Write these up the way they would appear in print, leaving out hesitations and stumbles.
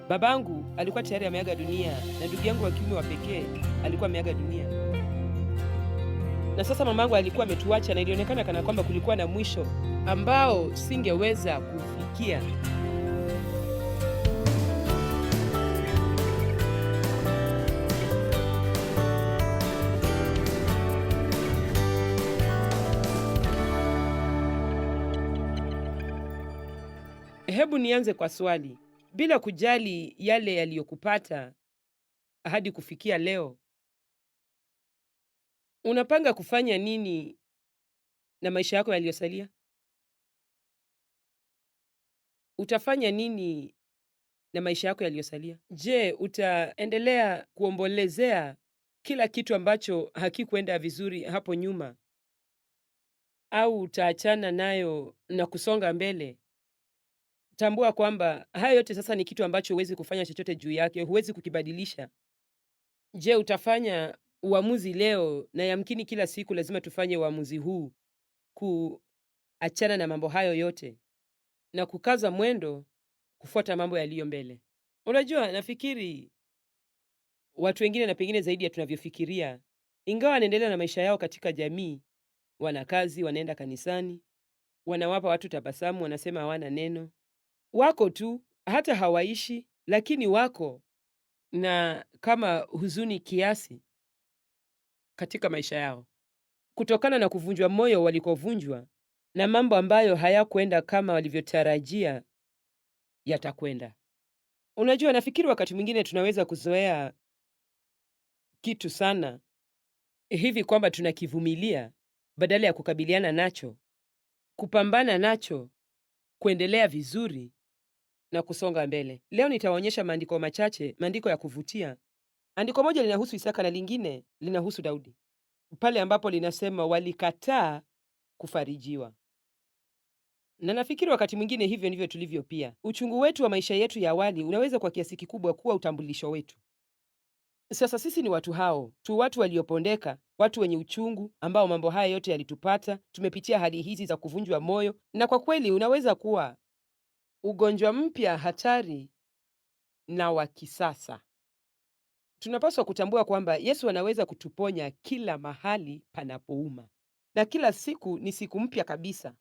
Babangu alikuwa tayari ameaga dunia na ndugu yangu wa kiume wa pekee alikuwa ameaga dunia, na sasa mamangu alikuwa ametuacha, na ilionekana kana kwamba kulikuwa na mwisho ambao singeweza kufikia. Hebu nianze kwa swali. Bila kujali yale yaliyokupata hadi kufikia leo, unapanga kufanya nini na maisha yako yaliyosalia? Utafanya nini na maisha yako yaliyosalia? Je, utaendelea kuombolezea kila kitu ambacho hakikuenda vizuri hapo nyuma, au utaachana nayo na kusonga mbele? Tambua kwamba haya yote sasa ni kitu ambacho huwezi kufanya chochote juu yake, huwezi kukibadilisha. Je, utafanya uamuzi leo? Na yamkini kila siku lazima tufanye uamuzi huu, kuachana na mambo hayo yote na kukaza mwendo kufuata mambo yaliyo mbele. Unajua, nafikiri watu wengine, na pengine zaidi ya tunavyofikiria, ingawa wanaendelea na maisha yao katika jamii, wana kazi, wanaenda kanisani, wanawapa watu tabasamu, wanasema hawana neno, wako tu, hata hawaishi, lakini wako na kama huzuni kiasi katika maisha yao, kutokana na kuvunjwa moyo walikovunjwa na mambo ambayo hayakwenda kama walivyotarajia yatakwenda. Unajua, nafikiri wakati mwingine tunaweza kuzoea kitu sana hivi kwamba tunakivumilia badala ya kukabiliana nacho, kupambana nacho, kuendelea vizuri na kusonga mbele. Leo nitawaonyesha maandiko machache, maandiko ya kuvutia. Andiko moja linahusu Isaka na lingine linahusu Daudi, pale ambapo linasema walikataa kufarijiwa. Na nafikiri wakati mwingine hivyo ndivyo tulivyo pia. Uchungu wetu wa maisha yetu ya awali unaweza kwa kiasi kikubwa kuwa utambulisho wetu. Sasa sisi ni watu hao tu, watu waliopondeka, watu wenye uchungu, ambao mambo haya yote yalitupata. Tumepitia hali hizi za kuvunjwa moyo, na kwa kweli unaweza kuwa ugonjwa mpya, hatari na wa kisasa. Tunapaswa kutambua kwamba Yesu anaweza kutuponya kila mahali panapouma, na kila siku ni siku mpya kabisa.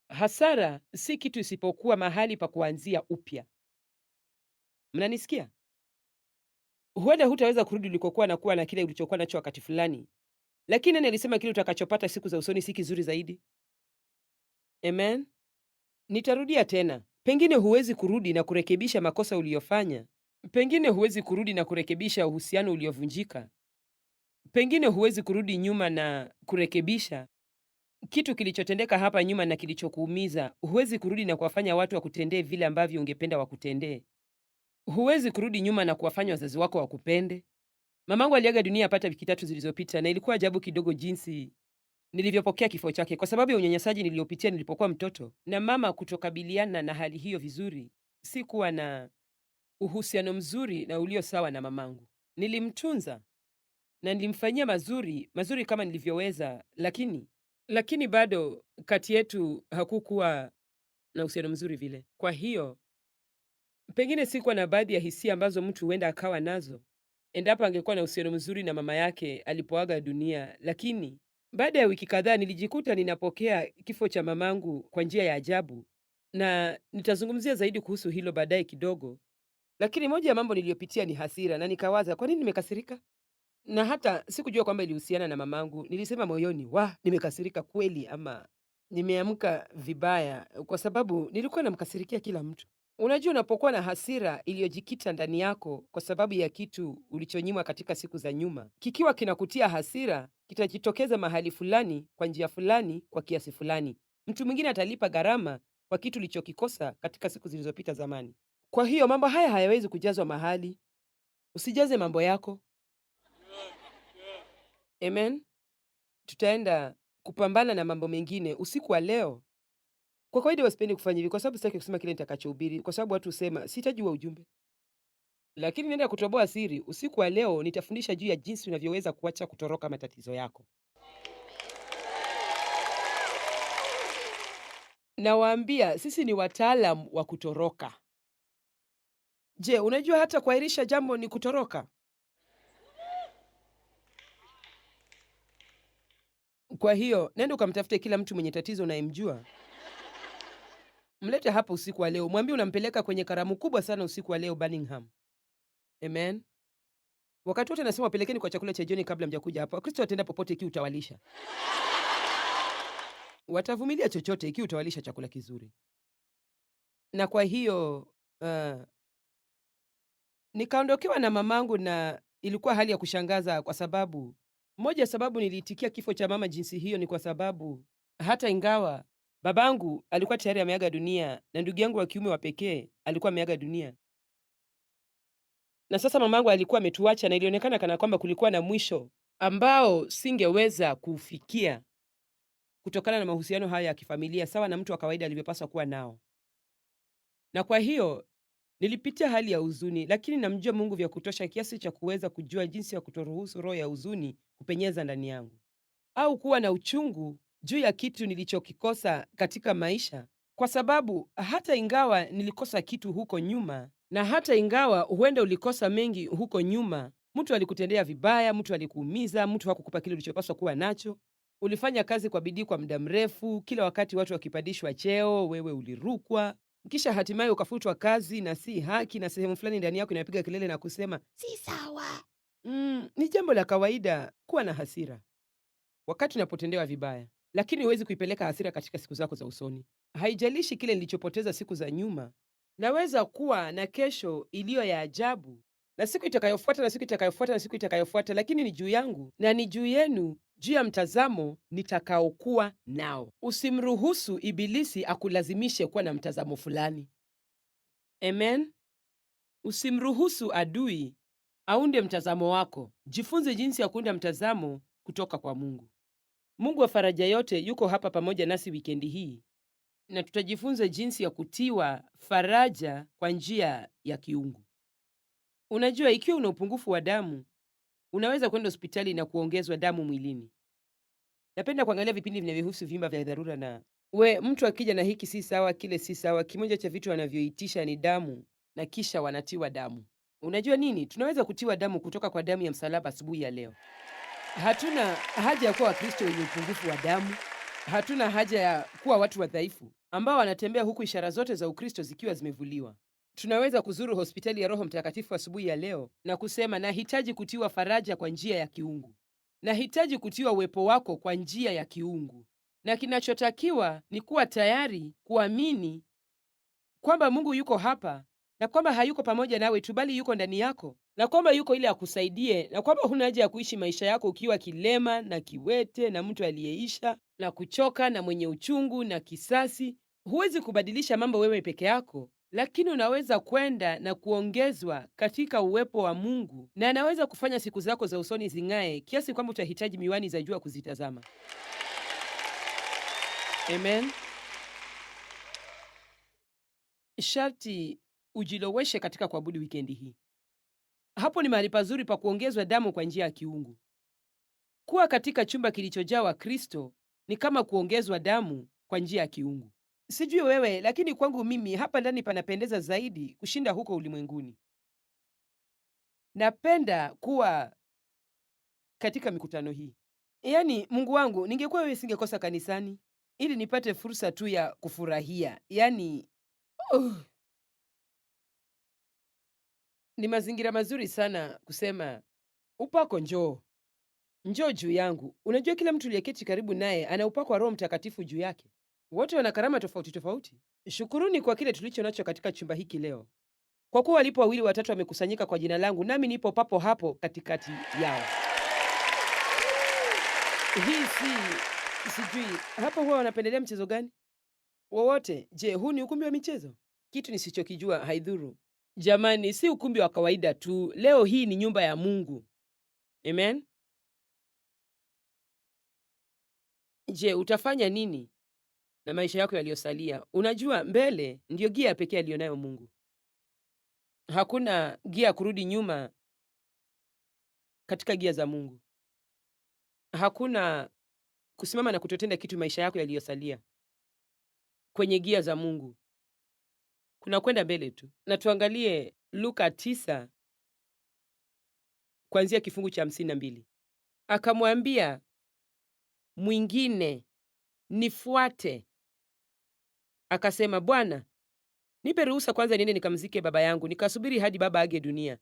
Hasara si kitu isipokuwa mahali pa kuanzia upya. Mnanisikia? Huenda hutaweza kurudi ulikokuwa na kuwa na kile ulichokuwa nacho wakati fulani, lakini nani alisema kile utakachopata siku za usoni si kizuri zaidi? Amen. Nitarudia tena, pengine huwezi kurudi na kurekebisha makosa uliyofanya. Pengine huwezi kurudi na kurekebisha uhusiano uliovunjika. Pengine huwezi kurudi nyuma na kurekebisha kitu kilichotendeka hapa nyuma na kilichokuumiza. Huwezi kurudi na kuwafanya watu wakutendee vile ambavyo ungependa wakutendee. Huwezi kurudi nyuma na kuwafanya wazazi wako wakupende. Mamangu aliaga dunia yapata wiki 3 zilizopita, na ilikuwa ajabu kidogo jinsi nilivyopokea kifo chake, kwa sababu ya unyanyasaji niliopitia nilipokuwa mtoto, na mama kutokabiliana na hali hiyo vizuri. Sikuwa na uhusiano mzuri na ulio sawa na mamangu. Nilimtunza na nilimfanyia mazuri kama nilivyoweza, lakini bado kati yetu hakukuwa na uhusiano mzuri vile. Kwa hiyo pengine sikuwa na baadhi ya hisia ambazo mtu huenda akawa nazo endapo angekuwa na uhusiano mzuri na mama yake alipoaga dunia. Lakini baada ya wiki kadhaa nilijikuta ninapokea kifo cha mamangu kwa njia ya ajabu, na nitazungumzia zaidi kuhusu hilo baadaye kidogo. Lakini moja ya mambo niliyopitia ni hasira, na nikawaza, kwa nini nimekasirika? Na hata sikujua kwamba ilihusiana na mamangu. Nilisema moyoni, nimekasirika kweli, ama nimeamka vibaya? Kwa sababu nilikuwa namkasirikia kila mtu. Unajua, unapokuwa na hasira iliyojikita ndani yako kwa sababu ya kitu ulichonyimwa katika siku za nyuma, kikiwa kinakutia hasira, kitajitokeza mahali fulani, kwa njia fulani, kwa kiasi fulani. Mtu mwingine atalipa gharama kwa kitu ulichokikosa katika siku zilizopita zamani. Kwa hiyo mambo haya hayawezi kujazwa mahali. Usijaze mambo yako. Amen. Tutaenda kupambana na mambo mengine usiku wa leo. Kwa kawaida wasipendi kufanya hivi, kwa sababu sitaki kusema kile nitakachohubiri, kwa sababu watu husema sitajua ujumbe. Lakini naenda kutoboa siri. Usiku wa leo nitafundisha juu ya jinsi unavyoweza kuacha kutoroka matatizo yako. Nawaambia, sisi ni wataalam wa kutoroka. Je, unajua hata kuahirisha jambo ni kutoroka? Kwa hiyo nenda ukamtafute kila mtu mwenye tatizo unayemjua, mlete hapa usiku wa leo, mwambie unampeleka kwenye karamu kubwa sana usiku wa leo Birmingham. Amen. Wakati wote nasema wapelekeni kwa chakula cha jioni kabla mjakuja hapa. Wakristo wataenda popote ikiwa utawalisha, watavumilia chochote ikiwa utawalisha chakula kizuri. Na kwa hiyo nikaondokewa na mamangu, na ilikuwa hali ya kushangaza kwa sababu moja ya sababu niliitikia kifo cha mama jinsi hiyo ni kwa sababu hata ingawa babangu alikuwa tayari ameaga dunia na ndugu yangu wa kiume wa pekee alikuwa ameaga dunia, na sasa mamangu alikuwa ametuacha, na ilionekana kana kwamba kulikuwa na mwisho ambao singeweza kufikia kutokana na mahusiano haya ya kifamilia sawa na mtu wa kawaida alivyopaswa kuwa nao. Na kwa hiyo nilipitia hali ya huzuni, lakini namjua Mungu vya kutosha kiasi cha kuweza kujua jinsi ya kutoruhusu roho ya huzuni kupenyeza ndani yangu au kuwa na uchungu juu ya kitu nilichokikosa katika maisha, kwa sababu hata ingawa nilikosa kitu huko nyuma, na hata ingawa huenda ulikosa mengi huko nyuma, mtu alikutendea vibaya, mtu alikuumiza, mtu hakukupa kile ulichopaswa kuwa nacho. Ulifanya kazi kwa bidii kwa muda mrefu, kila wakati watu wakipandishwa cheo, wewe ulirukwa, kisha hatimaye ukafutwa kazi na si haki, na sehemu fulani ndani yako inapiga kelele na kusema si sawa. Ni jambo la kawaida kuwa na hasira wakati unapotendewa vibaya, lakini huwezi kuipeleka hasira katika siku zako za usoni. Haijalishi kile nilichopoteza siku za nyuma, naweza kuwa na kesho iliyo ya ajabu, na siku itakayofuata, na siku itakayofuata, na siku itakayofuata, lakini ni juu yangu na ni juu yenu, juu ya mtazamo nitakaokuwa nao. Usimruhusu ibilisi akulazimishe kuwa na mtazamo fulani. Amen. Usimruhusu adui aunde mtazamo wako. Jifunze jinsi ya kuunda mtazamo kutoka kwa Mungu. Mungu wa faraja yote yuko hapa pamoja nasi wikendi hii, na tutajifunza jinsi ya kutiwa faraja kwa njia ya kiungu. Unajua, ikiwa una upungufu wa damu, unaweza kwenda hospitali na kuongezwa damu mwilini. Napenda kuangalia vipindi vinavyohusu vyumba vya dharura, na mtu akija na hiki si sawa, kile si sawa, kimoja cha vitu wanavyoitisha ni damu, na kisha wanatiwa damu. Unajua nini? Tunaweza kutiwa damu kutoka kwa damu ya msalaba asubuhi ya leo. Hatuna haja ya kuwa Wakristo wenye upungufu wa damu. Hatuna haja ya kuwa watu wadhaifu ambao wanatembea huku ishara zote za Ukristo zikiwa zimevuliwa. Tunaweza kuzuru hospitali ya Roho Mtakatifu asubuhi ya leo na kusema, nahitaji kutiwa faraja kwa njia ya kiungu. Nahitaji kutiwa uwepo wako kwa njia ya kiungu. Na kinachotakiwa ni kuwa tayari kuamini kwamba Mungu yuko hapa, na kwamba hayuko pamoja nawe tu, bali yuko ndani yako, na kwamba yuko ili akusaidie, na kwamba huna haja ya kuishi maisha yako ukiwa kilema na kiwete na mtu aliyeisha na kuchoka na mwenye uchungu na kisasi. Huwezi kubadilisha mambo wewe peke yako, lakini unaweza kwenda na kuongezwa katika uwepo wa Mungu, na anaweza kufanya siku zako za usoni zing'ae kiasi kwamba utahitaji miwani za jua kuzitazama. Amen. Sharti ujiloweshe katika kuabudu wikendi hii. Hapo ni mahali pazuri pa kuongezwa damu kwa njia ya kiungu. Kuwa katika chumba kilichojaa Wakristo ni kama kuongezwa damu kwa njia ya kiungu. Sijui wewe, lakini kwangu mimi hapa ndani panapendeza zaidi kushinda huko ulimwenguni. Napenda kuwa katika mikutano hii. Yaani, Mungu wangu, ningekuwa wewe singekosa kanisani ili nipate fursa tu ya kufurahia. Yaani, ni mazingira mazuri sana kusema upako njoo juu yangu. Unajua, kila mtu aliyeketi karibu naye ana upako wa Roho Mtakatifu juu yake. Wote wana karama tofauti tofauti. Shukuruni kwa kile tulicho nacho katika chumba hiki leo, kwa kuwa walipo wawili watatu wamekusanyika kwa jina langu, nami nipo papo hapo katikati yao. Hii sijui hapa huwa wanapendelea mchezo gani wowote. Je, huu ni ukumbi wa michezo? Kitu nisichokijua haidhuru. Jamani, si ukumbi wa kawaida tu. Leo hii ni nyumba ya Mungu. Amen. Je, utafanya nini na maisha yako yaliyosalia? Unajua, mbele ndiyo gia pekee aliyonayo Mungu. Hakuna gia kurudi nyuma katika gia za Mungu. Hakuna kusimama na kutotenda kitu maisha yako yaliyosalia kwenye gia za Mungu. Kuna kwenda mbele tu. Na tuangalie Luka 9 kuanzia kifungu cha 52. Akamwambia mwingine, nifuate. Akasema, Bwana, nipe ruhusa kwanza niende nikamzike baba yangu, nikasubiri hadi baba age dunia.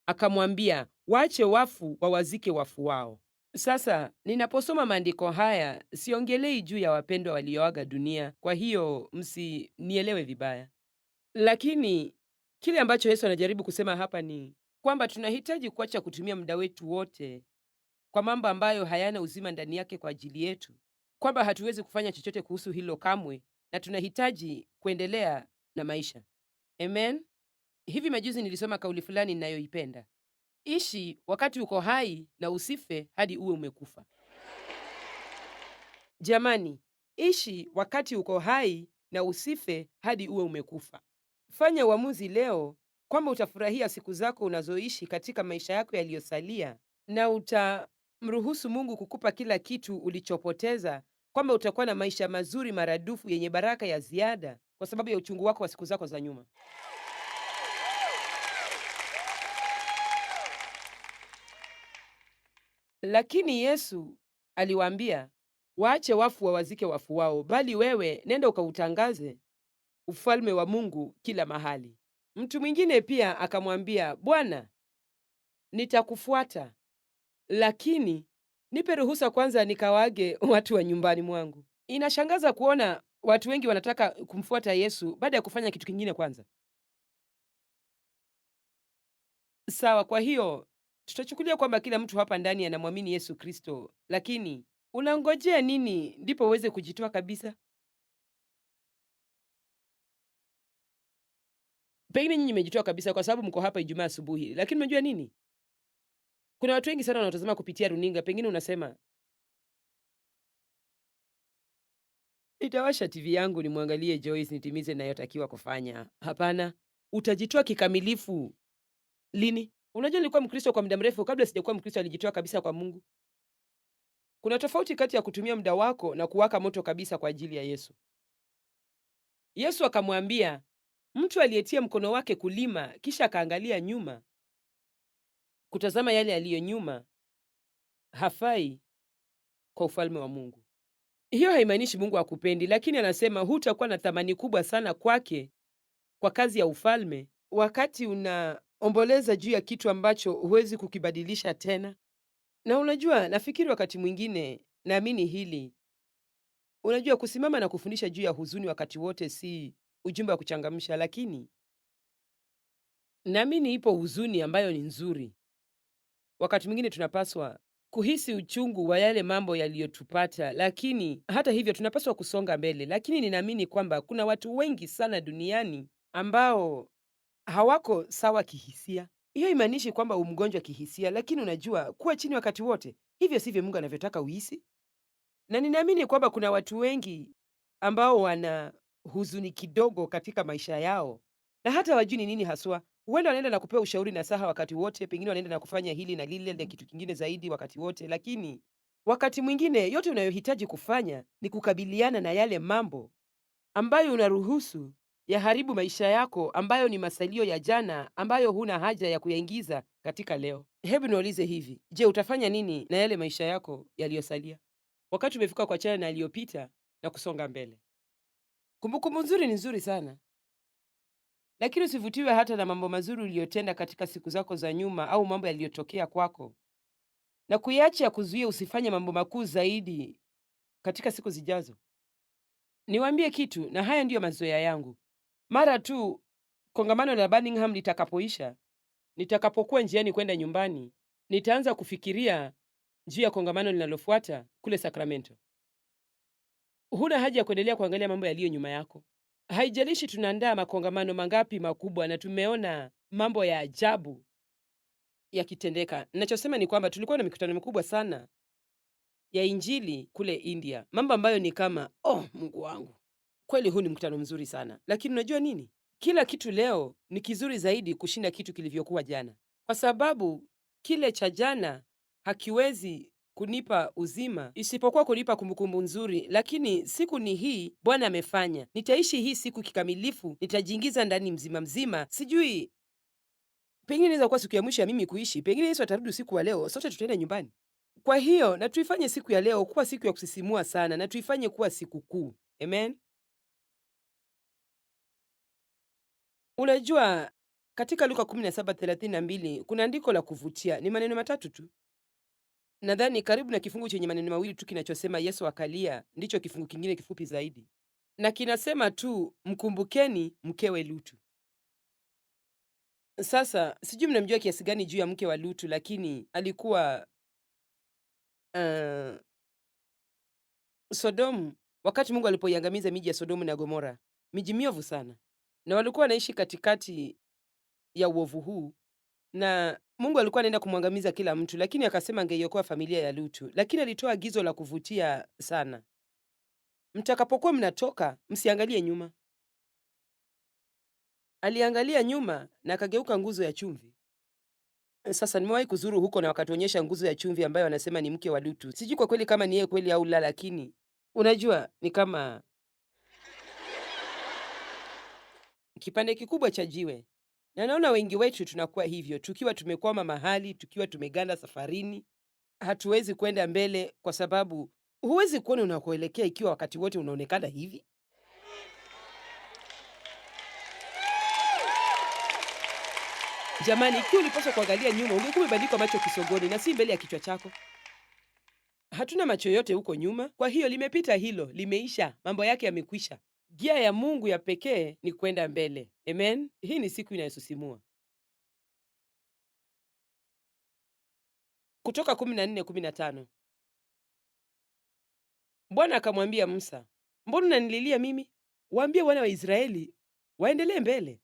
Akamwambia, waache wafu wawazike wafu wao. Sasa ninaposoma maandiko haya siongelei juu ya wapendwa walioaga dunia, kwa hiyo msinielewe vibaya. Lakini kile ambacho Yesu anajaribu kusema hapa ni kwamba tunahitaji kuacha kutumia muda wetu wote kwa mambo ambayo hayana uzima ndani yake kwa ajili yetu, kwamba hatuwezi kufanya chochote kuhusu hilo kamwe, na tunahitaji kuendelea na maisha. Amen. Hivi majuzi nilisoma kauli fulani ninayoipenda: ishi wakati uko hai na usife hadi uwe umekufa. Jamani, ishi wakati uko hai na usife hadi uwe umekufa. Fanya uamuzi leo kwamba utafurahia siku zako unazoishi katika maisha yako yaliyosalia, na utamruhusu Mungu kukupa kila kitu ulichopoteza, kwamba utakuwa na maisha mazuri maradufu yenye baraka ya ziada kwa sababu ya uchungu wako wa siku zako za nyuma. Lakini Yesu aliwaambia, waache wafu wawazike wafu wao, bali wewe nenda ukautangaze ufalme wa Mungu kila mahali. Mtu mwingine pia akamwambia, Bwana, nitakufuata, lakini nipe ruhusa kwanza nikawaage watu wa nyumbani mwangu. Inashangaza kuona watu wengi wanataka kumfuata Yesu baada ya kufanya kitu kingine kwanza. Sawa, kwa hiyo tutachukulia kwamba kila mtu hapa ndani anamwamini Yesu Kristo, lakini unangojea nini ndipo uweze kujitoa kabisa? Pengine nyinyi mmejitoa kabisa kwa sababu mko hapa Ijumaa asubuhi, lakini unajua nini? Kuna watu wengi sana wanaotazama kupitia runinga. Pengine unasema, nitawasha TV yangu nimwangalie Joyce nitimize ninayotakiwa kufanya. Hapana, utajitoa kikamilifu lini? Unajua, nilikuwa Mkristo kwa muda mrefu. Kabla sijakuwa Mkristo alijitoa kabisa kwa Mungu. Kuna tofauti kati ya kutumia muda wako na kuwaka moto kabisa kwa ajili ya Yesu. Yesu akamwambia, mtu aliyetia mkono wake kulima kisha akaangalia nyuma kutazama yale yaliyo nyuma hafai kwa ufalme wa Mungu. Hiyo haimaanishi Mungu hakupendi, lakini anasema hutakuwa na thamani kubwa sana kwake kwa kazi ya ufalme wakati unaomboleza juu ya kitu ambacho huwezi kukibadilisha tena. Na unajua, nafikiri wakati mwingine, naamini hili, unajua, kusimama na kufundisha juu ya huzuni wakati wote si ujumbe wa kuchangamsha, lakini naamini ipo huzuni ambayo ni nzuri. Wakati mwingine tunapaswa kuhisi uchungu wa yale mambo yaliyotupata, lakini hata hivyo tunapaswa kusonga mbele. Lakini ninaamini kwamba kuna watu wengi sana duniani ambao hawako sawa kihisia. Hiyo imaanishi kwamba umgonjwa kihisia, lakini unajua, kuwa chini wakati wote, hivyo sivyo Mungu anavyotaka uisi. Na ninaamini kwamba kuna watu wengi ambao wana huzuni kidogo katika maisha yao na hata wajui ni nini haswa. Huenda wanaenda na kupewa ushauri na saha wakati wote, pengine wanaenda na kufanya hili na lile na kitu kingine zaidi wakati wote, lakini wakati mwingine yote unayohitaji kufanya ni kukabiliana na yale mambo ambayo unaruhusu yaharibu maisha yako, ambayo ni masalio ya jana, ambayo huna haja ya kuyaingiza katika leo. Hebu niulize hivi, je, utafanya nini na yale maisha yako yaliyosalia? Wakati umefika kwa chana na yaliyopita na kusonga mbele. Kumbukumbu nzuri ni nzuri sana, lakini usivutiwe hata na mambo mazuri uliyotenda katika siku zako za nyuma au mambo yaliyotokea kwako, na kuiacha kuzuia usifanye mambo makuu zaidi katika siku zijazo. Niwaambie kitu, na haya ndiyo mazoea yangu. Mara tu kongamano la Birmingham litakapoisha, nitakapokuwa njiani kwenda nyumbani, nitaanza kufikiria juu ya kongamano linalofuata kule Sacramento. Huna haja ya kuendelea kuangalia mambo yaliyo nyuma yako. Haijalishi tunaandaa makongamano mangapi makubwa na tumeona mambo ya ajabu yakitendeka. Ninachosema ni kwamba tulikuwa na mikutano mikubwa sana ya Injili kule India, mambo ambayo ni kama, oh, Mungu wangu, kweli huu ni mkutano mzuri sana. Lakini unajua nini? Kila kitu leo ni kizuri zaidi kushinda kitu kilivyokuwa jana, kwa sababu kile cha jana hakiwezi kunipa uzima isipokuwa kunipa kumbukumbu nzuri, lakini siku ni hii Bwana amefanya. Nitaishi hii siku kikamilifu, nitajiingiza ndani mzima mzima. Sijui, pengine inaweza kuwa siku ya mwisho ya mimi kuishi, pengine Yesu atarudi usiku wa leo, sote tutaenda nyumbani. Kwa hiyo na tuifanye siku ya leo kuwa siku ya kusisimua sana, na tuifanye kuwa siku kuu. Amen. Unajua, katika Luka 17:32 kuna andiko la kuvutia. Ni maneno matatu tu, nadhani karibu na kifungu chenye maneno mawili tu kinachosema Yesu akalia, ndicho kifungu kingine kifupi zaidi, na kinasema tu mkumbukeni mkewe Lutu. Sasa sijui mnamjua kiasi gani juu ya mke wa Lutu, lakini alikuwa uh, Sodomu, wakati Mungu alipoiangamiza miji ya Sodomu na Gomora, miji miovu sana, na walikuwa wanaishi katikati ya uovu huu, na Mungu alikuwa anaenda kumwangamiza kila mtu, lakini akasema angeiokoa familia ya Lutu. Lakini alitoa agizo la kuvutia sana: mtakapokuwa mnatoka, msiangalie nyuma. Aliangalia nyuma na akageuka nguzo ya chumvi. Sasa nimewahi kuzuru huko na wakatuonyesha nguzo ya chumvi ambayo wanasema ni mke wa Lutu. Sijui kwa kweli kama ni yeye kweli au la, lakini unajua ni kama kipande kikubwa cha jiwe, na naona wengi wetu tunakuwa hivyo, tukiwa tumekwama mahali, tukiwa tumeganda safarini, hatuwezi kwenda mbele kwa sababu huwezi kuona unakoelekea ikiwa wakati wote unaonekana hivi. Jamani, ikiwa ulipaswa kuangalia nyuma, ungekuwa umebandikwa macho kisogoni na si mbele ya kichwa chako. Hatuna macho yote huko nyuma, kwa hiyo limepita hilo, limeisha, mambo yake yamekwisha. Gia ya Mungu ya pekee ni kwenda mbele. Amen. Hii ni siku inayosusimua. Kutoka 14:15. Bwana akamwambia Musa, mbona unanililia mimi? Waambie wana wa Israeli waendelee mbele.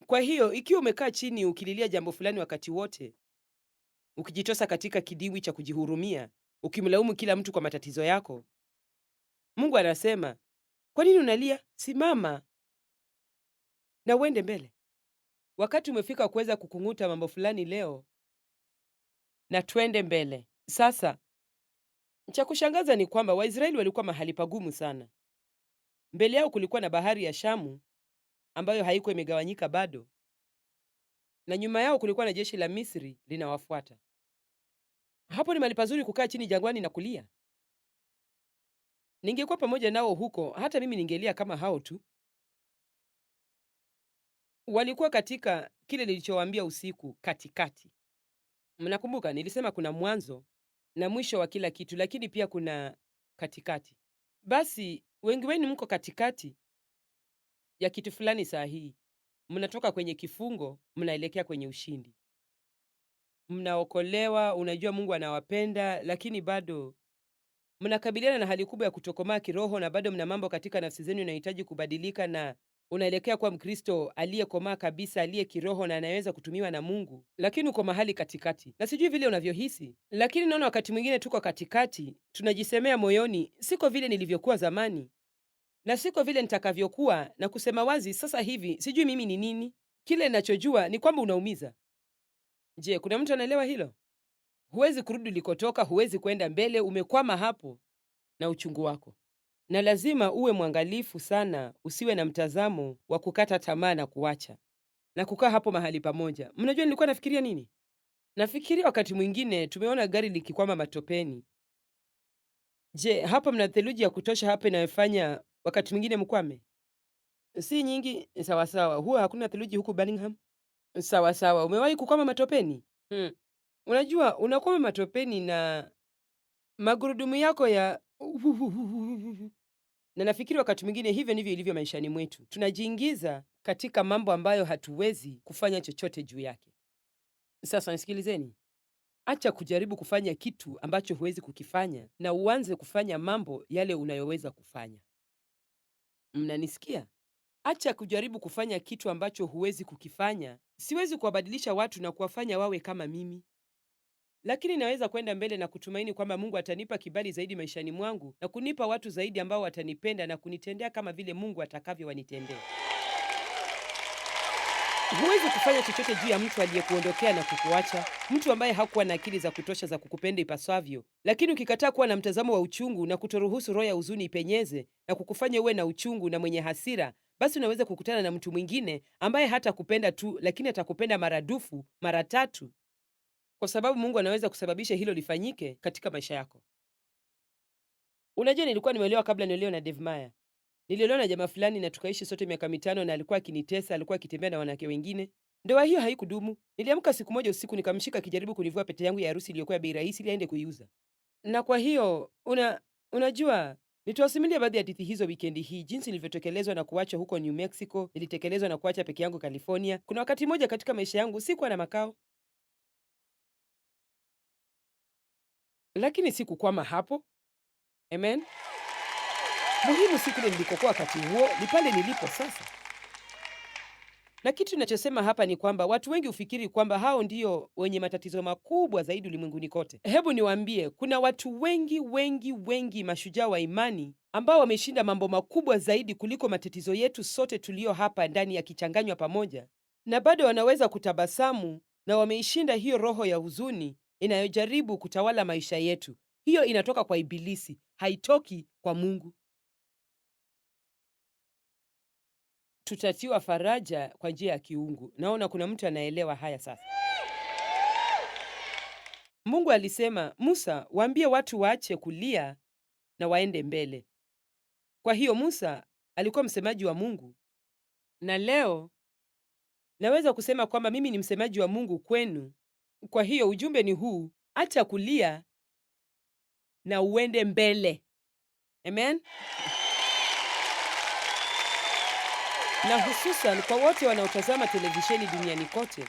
Kwa hiyo ikiwa umekaa chini ukililia jambo fulani wakati wote, ukijitosa katika kidimbwi cha kujihurumia, ukimlaumu kila mtu kwa matatizo yako, Mungu anasema, kwa nini unalia? Simama na uende mbele. Wakati umefika kuweza kukung'uta mambo fulani leo na twende mbele. Sasa cha kushangaza ni kwamba Waisraeli walikuwa mahali pagumu sana. Mbele yao kulikuwa na bahari ya Shamu ambayo haikuwa imegawanyika bado, na nyuma yao kulikuwa na jeshi la Misri linawafuata. Hapo ni mahali pazuri kukaa chini jangwani na kulia. Ningekuwa pamoja nao huko, hata mimi ningelia kama hao tu. Walikuwa katika kile nilichowaambia usiku, katikati. Mnakumbuka nilisema kuna mwanzo na mwisho wa kila kitu, lakini pia kuna katikati. Basi wengi wenu mko katikati ya kitu fulani saa hii. Mnatoka kwenye kifungo, mnaelekea kwenye ushindi. Mnaokolewa, unajua Mungu anawapenda, lakini bado mnakabiliana na hali kubwa ya kutokomaa kiroho, na bado mna mambo katika nafsi zenu yanahitaji kubadilika, na unaelekea kuwa Mkristo aliyekomaa kabisa, aliye kiroho na anayeweza kutumiwa na Mungu, lakini uko mahali katikati. Na sijui vile unavyohisi, lakini naona wakati mwingine tuko katikati, tunajisemea moyoni, siko vile nilivyokuwa zamani na siko vile nitakavyokuwa, na kusema wazi sasa hivi sijui mimi ni nini. Kile ninachojua ni kwamba unaumiza. Je, kuna mtu anaelewa hilo? Huwezi kurudi ulikotoka, huwezi kwenda mbele, umekwama hapo na uchungu wako. Na lazima uwe mwangalifu sana, usiwe na mtazamo wa kukata tamaa na kuacha na kukaa hapo mahali pamoja. Mnajua nilikuwa nafikiria nini? Nafikiria wakati mwingine tumeona gari likikwama matopeni. Je, hapa mna theluji ya kutosha hapa inayofanya wakati mwingine mkwame? Si nyingi, sawa sawa. Huwa hakuna theluji huku Birmingham? Sawa sawa. Umewahi kukwama matopeni? Unajua unakwama matopeni na magurudumu yako ya na nafikiri wakati mwingine hivyo ndivyo ilivyo maishani mwetu. Tunajiingiza katika mambo ambayo hatuwezi kufanya chochote juu yake. Sasa nisikilizeni. Acha kujaribu kufanya kitu ambacho huwezi kukifanya na uanze kufanya mambo yale unayoweza kufanya. Mnanisikia? Acha kujaribu kufanya kitu ambacho huwezi kukifanya. Siwezi kuwabadilisha watu na kuwafanya wawe kama mimi, lakini naweza kwenda mbele na kutumaini kwamba Mungu atanipa kibali zaidi maishani mwangu na kunipa watu zaidi ambao watanipenda na kunitendea kama vile Mungu atakavyo wanitendea. Huwezi kufanya chochote juu ya mtu aliyekuondokea na kukuacha, mtu ambaye hakuwa na akili za kutosha za kukupenda ipasavyo. Lakini ukikataa kuwa na mtazamo wa uchungu na kutoruhusu roho ya huzuni ipenyeze na kukufanya uwe na uchungu na mwenye hasira, basi unaweza kukutana na mtu mwingine ambaye hatakupenda tu, lakini atakupenda maradufu, mara tatu, kwa sababu Mungu anaweza kusababisha hilo lifanyike katika maisha yako. Unajua, nilikuwa nimeolewa kabla niolewe na Dave Meyer. Niliolewa na jamaa fulani na tukaishi sote miaka mitano, na alikuwa akinitesa, alikuwa akitembea na wanawake wengine. Ndoa hiyo haikudumu. Niliamka siku moja usiku nikamshika akijaribu kunivua pete yangu ya harusi iliyokuwa ya bei rahisi ili aende kuiuza. Na kwa hiyo unajua, nitawasimulia baadhi ya hadithi hizo wikendi hii, jinsi nilivyotekelezwa na kuachwa huko New Mexico, nilitekelezwa na kuacha peke yangu California. Kuna wakati mmoja katika maisha yangu sikuwa na makao, lakini sikukwama hapo. Amen. Muhimu si kule nilikokuwa wakati huo, ni pale nilipo sasa. Na kitu ninachosema hapa ni kwamba watu wengi hufikiri kwamba hao ndio wenye matatizo makubwa zaidi ulimwenguni kote. Hebu niwaambie, kuna watu wengi wengi wengi mashujaa wa imani ambao wameshinda mambo makubwa zaidi kuliko matatizo yetu sote tulio hapa ndani yakichanganywa pamoja, na bado wanaweza kutabasamu, na wameishinda hiyo roho ya huzuni inayojaribu kutawala maisha yetu. Hiyo inatoka kwa Ibilisi, haitoki kwa Mungu. Tutatiwa faraja kwa njia ya kiungu. Naona kuna mtu anaelewa haya sasa. Mungu alisema, Musa, waambie watu waache kulia na waende mbele. Kwa hiyo Musa alikuwa msemaji wa Mungu, na leo naweza kusema kwamba mimi ni msemaji wa Mungu kwenu. Kwa hiyo ujumbe ni huu: acha kulia na uende mbele. Amen. Na hususan kwa wote wanaotazama televisheni duniani kote,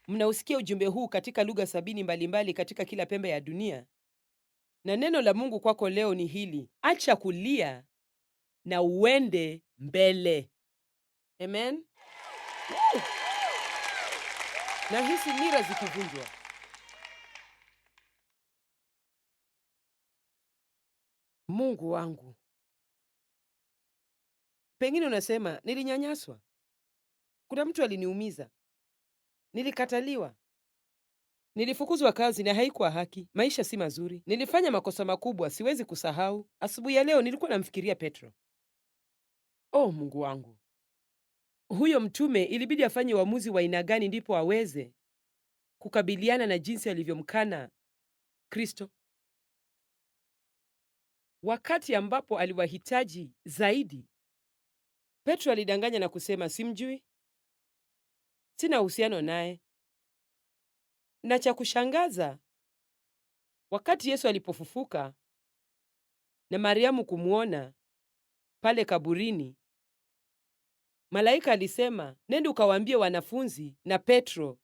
mnausikia ujumbe huu katika lugha 70 mbalimbali katika kila pembe ya dunia. Na neno la Mungu kwako leo ni hili: acha kulia na uende mbele. Amen. Na hisi nira zikivunjwa. Mungu wangu. Pengine unasema, nilinyanyaswa, kuna mtu aliniumiza, nilikataliwa, nilifukuzwa kazi na haikuwa haki, maisha si mazuri, nilifanya makosa makubwa, siwezi kusahau. Asubuhi ya leo nilikuwa namfikiria Petro. Oh Mungu wangu, huyo mtume ilibidi afanye uamuzi wa aina gani ndipo aweze kukabiliana na jinsi alivyomkana Kristo, wakati ambapo aliwahitaji zaidi. Petro alidanganya na kusema, simjui, sina uhusiano naye. Na cha kushangaza, wakati Yesu alipofufuka na Mariamu kumwona pale kaburini, malaika alisema, nenda ukawaambie wanafunzi na Petro.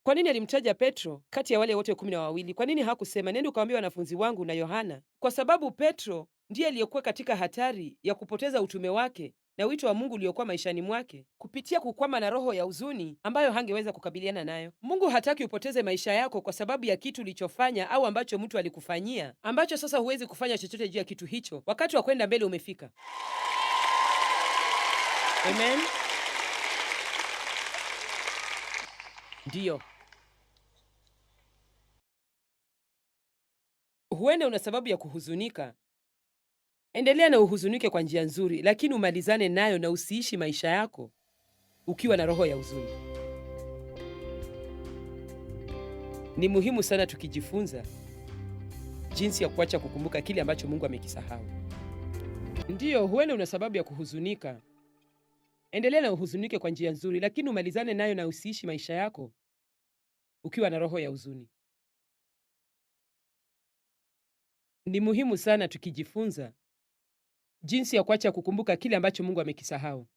Kwa nini alimtaja Petro kati ya wale wote 12? Kwa nini hakusema nenda ukawaambie wanafunzi wangu na Yohana? Kwa sababu Petro ndiye aliyekuwa katika hatari ya kupoteza utume wake na wito wa Mungu uliokuwa maishani mwake kupitia kukwama na roho ya huzuni ambayo hangeweza kukabiliana nayo. Mungu hataki upoteze maisha yako kwa sababu ya kitu ulichofanya au ambacho mtu alikufanyia, ambacho sasa huwezi kufanya chochote juu ya kitu hicho. Wakati wa kwenda mbele umefika. Amen. Ndiyo. Huenda una sababu ya kuhuzunika. Endelea na uhuzunike kwa njia nzuri, lakini umalizane nayo na usiishi maisha yako ukiwa na roho ya huzuni. Ni muhimu sana tukijifunza jinsi ya kuacha kukumbuka kile ambacho Mungu amekisahau. Ndiyo, huenda una sababu ya kuhuzunika. Endelea na uhuzunike kwa njia nzuri, lakini umalizane nayo na usiishi maisha yako ukiwa na roho ya huzuni. Ni muhimu sana tukijifunza jinsi ya kuacha kukumbuka kile ambacho Mungu amekisahau.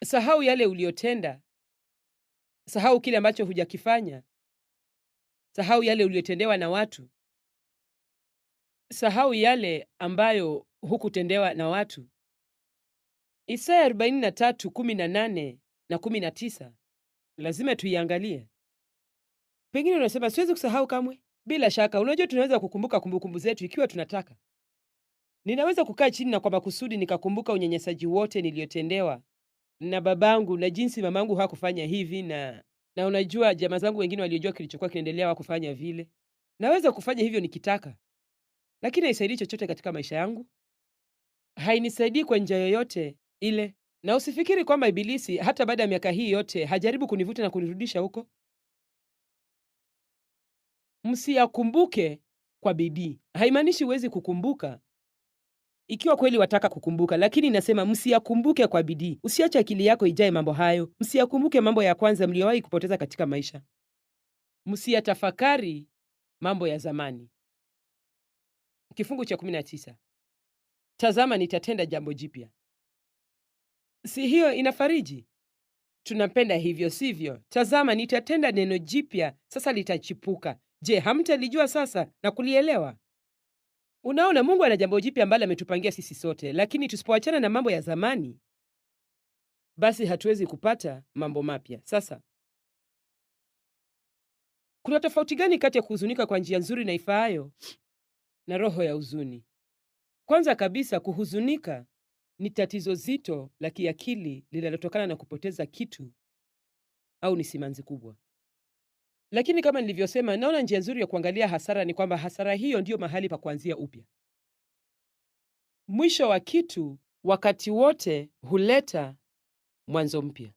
Sahau yale uliyotenda. Sahau kile ambacho hujakifanya. Sahau yale uliyotendewa na watu. Sahau yale ambayo hukutendewa na watu. Isaya 43:18 na 19 lazima tuiangalie. Pengine unasema siwezi kusahau kamwe. Bila shaka, unajua tunaweza kukumbuka kumbukumbu zetu ikiwa tunataka. Ninaweza kukaa chini na kwa makusudi nikakumbuka unyanyasaji wote niliyotendewa na babangu na jinsi mamangu hakufanya hivi, na unajua jamaa zangu wengine waliojua kilichokuwa kinaendelea hawakufanya vile. Naweza kufanya hivyo nikitaka, lakini haisaidii chochote katika maisha yangu. Hainisaidii kwa njia yoyote ile, na usifikiri kwamba Ibilisi hata baada ya miaka hii yote hajaribu kunivuta na kunirudisha huko. Msiyakumbuke kwa bidii. Haimaanishi huwezi kukumbuka ikiwa kweli wataka kukumbuka, lakini nasema msiyakumbuke kwa bidii. Usiache akili yako ijae mambo hayo. Msiyakumbuke mambo ya kwanza mliyowahi kupoteza katika maisha. Msiyatafakari mambo ya zamani. Kifungu cha 19. Tazama, nitatenda jambo jipya. Si hiyo inafariji? Tunapenda hivyo, sivyo? Tazama, nitatenda neno jipya, sasa litachipuka. Je, hamtalijua sasa na kulielewa? Unaona, Mungu ana jambo jipya ambalo ametupangia sisi sote, lakini tusipoachana na mambo ya zamani, basi hatuwezi kupata mambo mapya. Sasa, kuna tofauti gani kati ya kuhuzunika kwa njia nzuri na ifaayo na roho ya huzuni? Kwanza kabisa, kuhuzunika ni tatizo zito la kiakili linalotokana na kupoteza kitu au ni simanzi kubwa. Lakini kama nilivyosema, naona njia nzuri ya kuangalia hasara ni kwamba hasara hiyo ndiyo mahali pa kuanzia upya. Mwisho wa kitu wakati wote huleta mwanzo mpya.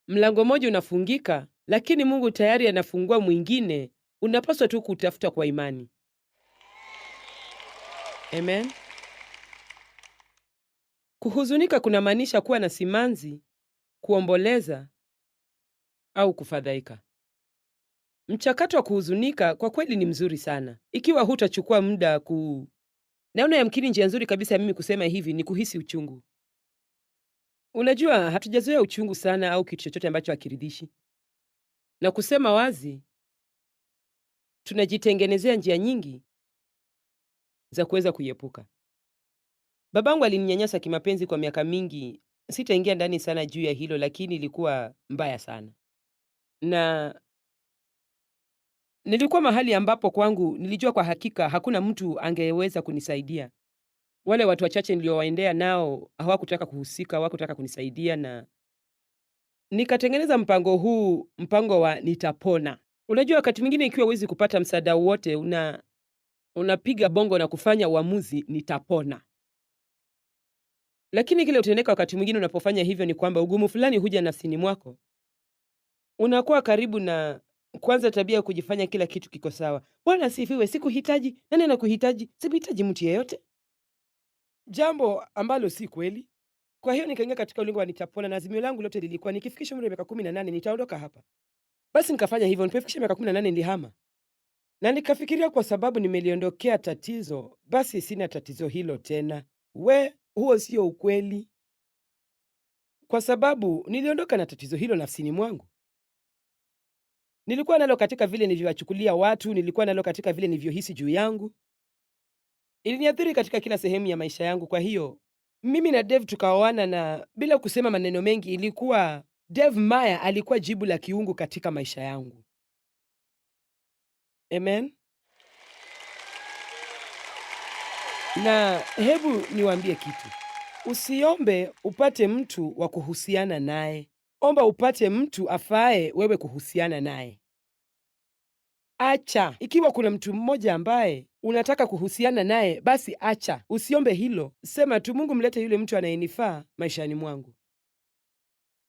Mlango mmoja unafungika, lakini Mungu tayari anafungua mwingine. Unapaswa tu kutafuta kwa imani. Amen. Kuhuzunika kunamaanisha kuwa na simanzi, kuomboleza au kufadhaika. Mchakato wa kuhuzunika kwa kweli ni mzuri sana ikiwa hutachukua muda Naona yamkini njia nzuri kabisa ya mimi kusema hivi ni kuhisi uchungu. Unajua, hatujazoea uchungu sana au kitu chochote ambacho hakiridhishi, na kusema wazi, tunajitengenezea njia nyingi za kuweza kuiepuka. Babangu alininyanyasa kimapenzi kwa miaka mingi. Sitaingia ndani sana juu ya hilo, lakini ilikuwa mbaya sana, na nilikuwa mahali ambapo kwangu nilijua kwa hakika hakuna mtu angeweza kunisaidia. Wale watu wachache niliowaendea nao hawakutaka kuhusika, hawakutaka kunisaidia, na nikatengeneza mpango wa nitapona. Unajua, wakati mwingine ikiwa huwezi kupata msaada wote, unapiga bongo na kufanya uamuzi, nitapona. Lakini kile utendeka wakati mwingine unapofanya hivyo ni kwamba ugumu fulani huja nafsini mwako. Unakuwa karibu na kwanza tabia ya kujifanya kila kitu kiko sawa. Bwana sifiwe, sikuhitaji. Nani anakuhitaji? Sikuhitaji mtu yeyote. Jambo ambalo si kweli. Kwa hiyo nikaingia katika ulingo wa nitapona, na azimio langu lote lilikuwa nikifikisha umri wa miaka 18 nitaondoka hapa. Basi nikafanya hivyo. Nilipofikisha miaka 18 nilihama. Na nikafikiria kwa sababu nimeliondokea tatizo, basi sina tatizo hilo tena. Huo sio ukweli. Kwa sababu niliondoka na tatizo hilo nafsini mwangu. Nilikuwa nalo katika vile nilivyowachukulia watu, nilikuwa nalo katika vile nilivyohisi juu yangu. Iliniathiri katika kila sehemu ya maisha yangu. Kwa hiyo mimi na Dave tukaoana, na bila kusema maneno mengi ilikuwa Dave Maya alikuwa jibu la kiungu katika maisha yangu. Amen. Na hebu niwaambie kitu. Usiombe upate mtu wa kuhusiana naye. Omba upate mtu afae wewe kuhusiana naye. Acha. Ikiwa kuna mtu mmoja ambaye unataka kuhusiana naye, basi acha. Usiombe hilo. Sema tu, Mungu, mlete yule mtu anayenifaa maishani mwangu.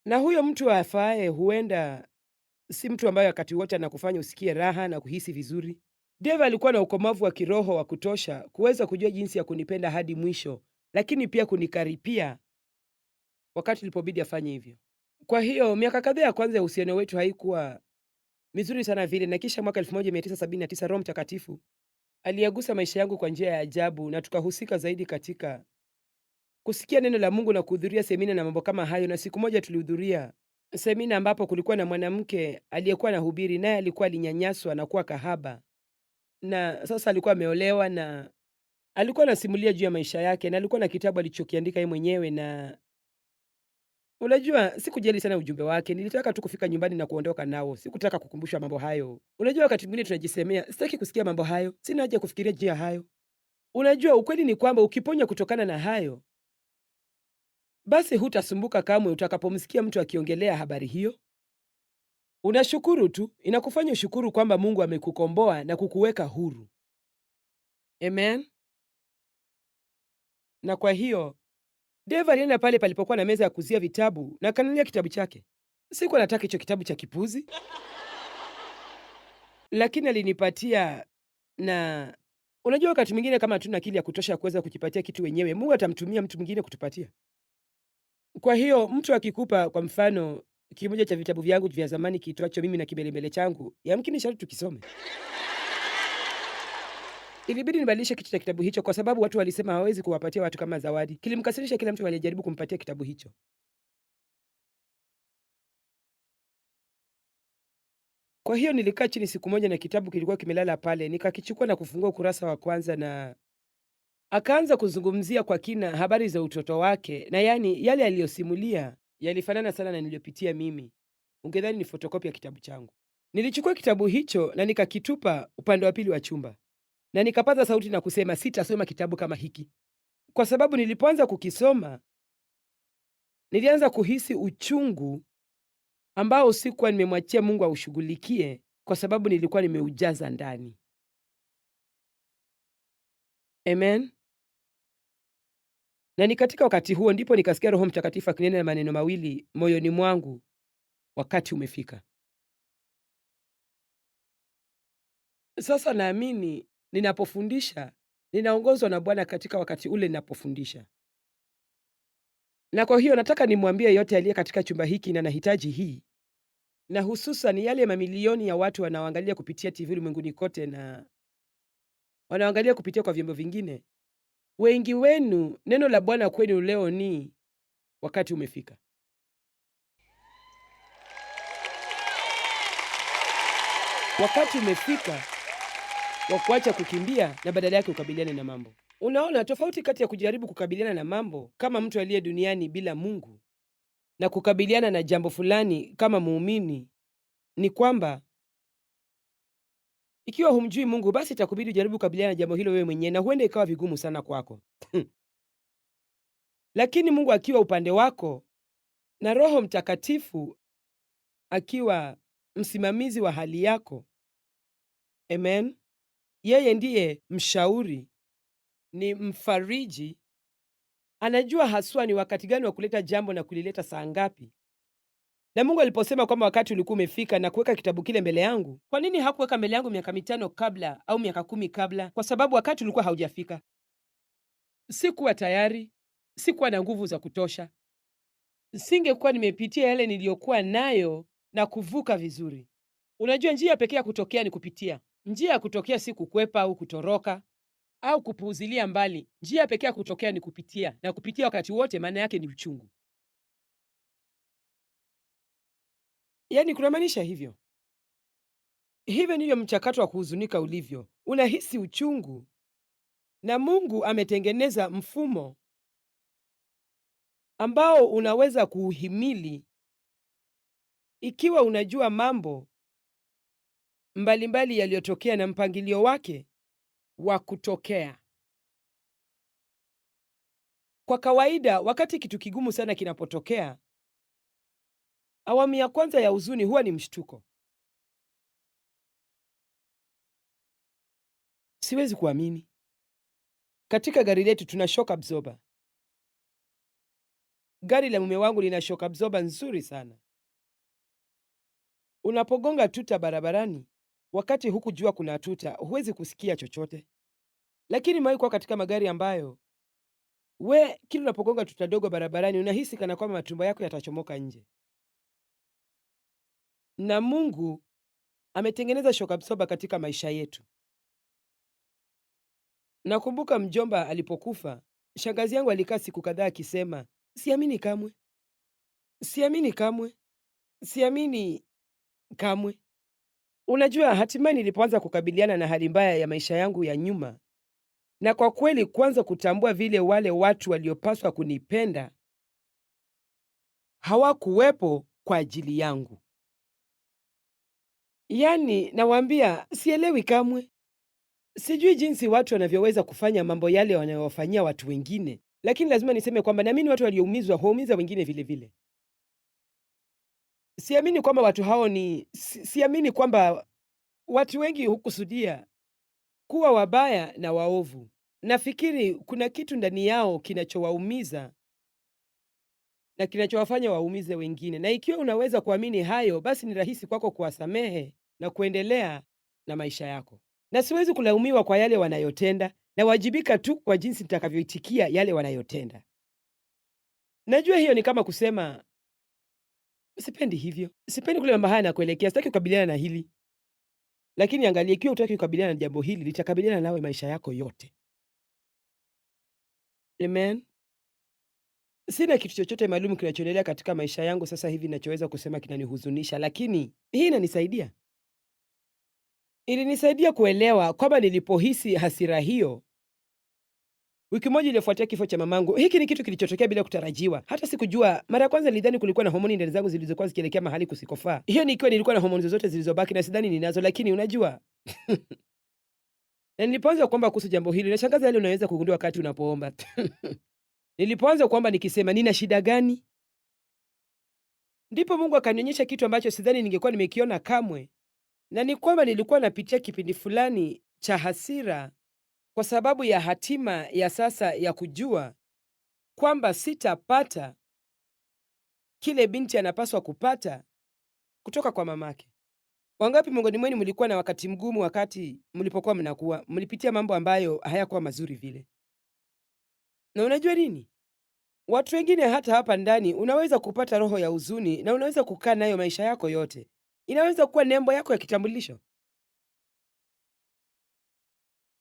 Na huyo mtu afae huenda si mtu ambaye wakati wote anakufanya usikie raha na kuhisi vizuri. Dave alikuwa na ukomavu wa kiroho wa kutosha kuweza kujua jinsi ya kunipenda hadi mwisho, lakini pia kunikaripia wakati ilipobidi afanye hivyo. Kwa hiyo miaka kadhaa ya kwanza ya uhusiano wetu haikuwa mizuri sana vile, na kisha mwaka 1979 Roho Mtakatifu aliyagusa maisha yangu kwa njia ya ajabu, na tukahusika zaidi katika kusikia neno la Mungu na kuhudhuria semina na mambo kama hayo. Na siku moja tulihudhuria semina ambapo kulikuwa na mwanamke aliyekuwa anahubiri, naye alikuwa alinyanyaswa na kuwa kahaba, na sasa alikuwa ameolewa, na alikuwa anasimulia juu ya maisha yake, na alikuwa na kitabu alichokiandika yeye mwenyewe, na Unajua, sikujali sana ujumbe wake, nilitaka tu kufika nyumbani na kuondoka nao, sikutaka kukumbushwa mambo hayo. Unajua, wakati mwingine tunajisemea, sitaki kusikia mambo hayo, sina haja ya kufikiria juu ya hayo. Unajua, ukweli ni kwamba ukiponywa kutokana na hayo, basi hutasumbuka kamwe utakapomsikia mtu akiongelea habari hiyo. Unashukuru tu, inakufanya ushukuru kwamba Mungu amekukomboa na kukuweka huru. Amen. Na kwa hiyo Dave alienda pale palipokuwa na meza ya kuzia vitabu na akanunulia kitabu chake. Sikuwa nataka hicho kitabu cha kipuzi, lakini alinipatia. Na unajua, wakati mwingine kama hatuna akili ya kutosha ya kuweza kujipatia kitu wenyewe, Mungu atamtumia mtu mwingine kutupatia. Kwa hiyo mtu akikupa kwa mfano kimoja cha vitabu vyangu vya zamani kiitwacho Mimi na Kimbelembele changu, yamkini sharti tukisome. Ilibidi nibadilishe kichwa cha kitabu hicho kwa sababu watu walisema hawawezi kuwapatia watu kama zawadi. Kilimkasirisha kila mtu aliyejaribu kumpatia kitabu hicho. Kwa hiyo nilikaa chini siku moja na kitabu kilikuwa kimelala pale, nikakichukua na kufungua ukurasa wa kwanza, na akaanza kuzungumzia kwa kina habari za utoto wake, na yaani yale aliyosimulia yalifanana sana na niliyopitia mimi. Ungedhani ni fotokopi ya kitabu changu. Nilichukua kitabu hicho na nikakitupa upande wa pili wa chumba, na nikapaza sauti na kusema, sitasoma kitabu kama hiki, kwa sababu nilipoanza kukisoma nilianza kuhisi uchungu ambao sikuwa nimemwachia Mungu aushughulikie, kwa sababu nilikuwa nimeujaza ndani. Amen. Na ni katika wakati huo ndipo nikasikia Roho Mtakatifu akinena na maneno mawili moyoni mwangu, wakati umefika. Sasa naamini ninapofundisha ninaongozwa na Bwana katika wakati ule ninapofundisha. Na kwa hiyo nataka nimwambie yote aliye katika chumba hiki na nahitaji hii, na hususan yale mamilioni ya watu wanaoangalia kupitia TV ulimwenguni kote na wanaoangalia kupitia kwa vyombo vingine. Wengi wenu, neno la Bwana kwenu leo ni wakati umefika. Wakati umefika wa kuacha kukimbia na badala yake ukabiliane na mambo. Unaona tofauti kati ya kujaribu kukabiliana na mambo kama mtu aliye duniani bila Mungu na kukabiliana na jambo fulani kama muumini ni kwamba ikiwa humjui Mungu, basi itakubidi ujaribu kukabiliana na jambo hilo wewe mwenyewe, na huenda ikawa vigumu sana kwako. Lakini Mungu akiwa upande wako na Roho Mtakatifu akiwa msimamizi wa hali yako, amen, yeye ndiye mshauri, ni mfariji, anajua haswa ni wakati gani wa kuleta jambo na kulileta saa ngapi. Na Mungu aliposema kwamba wakati ulikuwa umefika na kuweka kitabu kile mbele yangu, kwa nini hakuweka mbele yangu miaka 5 kabla au miaka 10 kabla? Kwa sababu wakati ulikuwa haujafika. Sikuwa tayari, sikuwa na nguvu za kutosha, singekuwa nimepitia yale niliyokuwa nayo na kuvuka vizuri. Unajua, njia pekee ya kutokea ni kupitia. Njia ya kutokea si kukwepa au kutoroka au kupuuzilia mbali. Njia pekee ya kutokea ni kupitia, na kupitia wakati wote maana yake ni uchungu. Yaani kunamaanisha hivyo. Hivyo ndivyo mchakato wa kuhuzunika ulivyo. Unahisi uchungu, na Mungu ametengeneza mfumo ambao unaweza kuuhimili ikiwa unajua mambo mbalimbali yaliyotokea na mpangilio wake wa kutokea. Kwa kawaida, wakati kitu kigumu sana kinapotokea, awamu ya kwanza ya huzuni huwa ni mshtuko. Siwezi kuamini. Katika gari letu tuna shock absorber. Gari la mume wangu lina shock absorber nzuri sana. Unapogonga tuta barabarani, wakati hukujua kuna tuta, huwezi kusikia chochote. Lakini mwahi kuwa katika magari ambayo kila unapogonga tuta dogo barabarani unahisi kana kwamba matumbo yako yatachomoka nje. Na Mungu ametengeneza shock absorber katika maisha yetu. Nakumbuka mjomba alipokufa, shangazi yangu alikaa siku kadhaa akisema, siamini kamwe, siamini kamwe, siamini kamwe. Unajua, hatimaye nilipoanza kukabiliana na hali mbaya ya maisha yangu ya nyuma, na kwa kweli kuanza kutambua vile wale watu waliopaswa kunipenda hawakuwepo kwa ajili yangu. Yaani, nawaambia sielewi kamwe. Sijui jinsi watu wanavyoweza kufanya mambo yale wanayowafanyia watu wengine, lakini lazima niseme kwamba naamini watu walioumizwa huwaumiza wengine vile vile. Siamini kwamba watu hao siamini kwamba watu wengi hukusudia kuwa wabaya na waovu. Nafikiri kuna kitu ndani yao kinachowaumiza na kinachowafanya waumize wengine, na ikiwa unaweza kuamini hayo, basi ni rahisi kwako kuwasamehe na kuendelea na maisha yako. Na siwezi kulaumiwa kwa yale wanayotenda, nawajibika tu kwa jinsi nitakavyoitikia yale wanayotenda. Najua hiyo ni kama kusema sipendi hivyo, sipendi kule mambo haya nakuelekea, sitaki kukabiliana na hili. Lakini angalia, ikiwa hutaki kukabiliana na jambo hili, litakabiliana nawe maisha yako yote. Amen. Sina kitu chochote maalum kinachoendelea katika maisha yangu sasa hivi ninachoweza kusema kinanihuzunisha, lakini hii inanisaidia. Ilinisaidia kuelewa kwamba nilipohisi hasira hiyo wiki moja iliyofuatia kifo cha mamangu, hiki ni kitu kilichotokea bila kutarajiwa. Hata sikujua. Mara ya kwanza nilidhani kulikuwa na homoni ndani zangu zilizokuwa zikielekea mahali kusikofaa. Hiyo ni ikiwa nilikuwa na homoni zozote zilizobaki, na sidhani ninazo, lakini unajua na nilipoanza kuomba kuhusu jambo hili, nashangaza yale unaweza kugundua wakati unapoomba. Nilipoanza kuomba nikisema, nina shida gani? Ndipo Mungu akanionyesha kitu ambacho sidhani ningekuwa nimekiona kamwe, na ni kwamba nilikuwa napitia kipindi fulani cha hasira kwa sababu ya hatima ya sasa ya kujua kwamba sitapata kile binti anapaswa kupata kutoka kwa mamake. Wangapi miongoni mwenu mlikuwa na wakati mgumu wakati mlipokuwa mnakuwa, mlipitia mambo ambayo hayakuwa mazuri vile? Na unajua nini? Watu wengine hata hapa ndani unaweza kupata roho ya huzuni na unaweza kukaa nayo maisha yako yote. Inaweza kuwa nembo yako ya kitambulisho.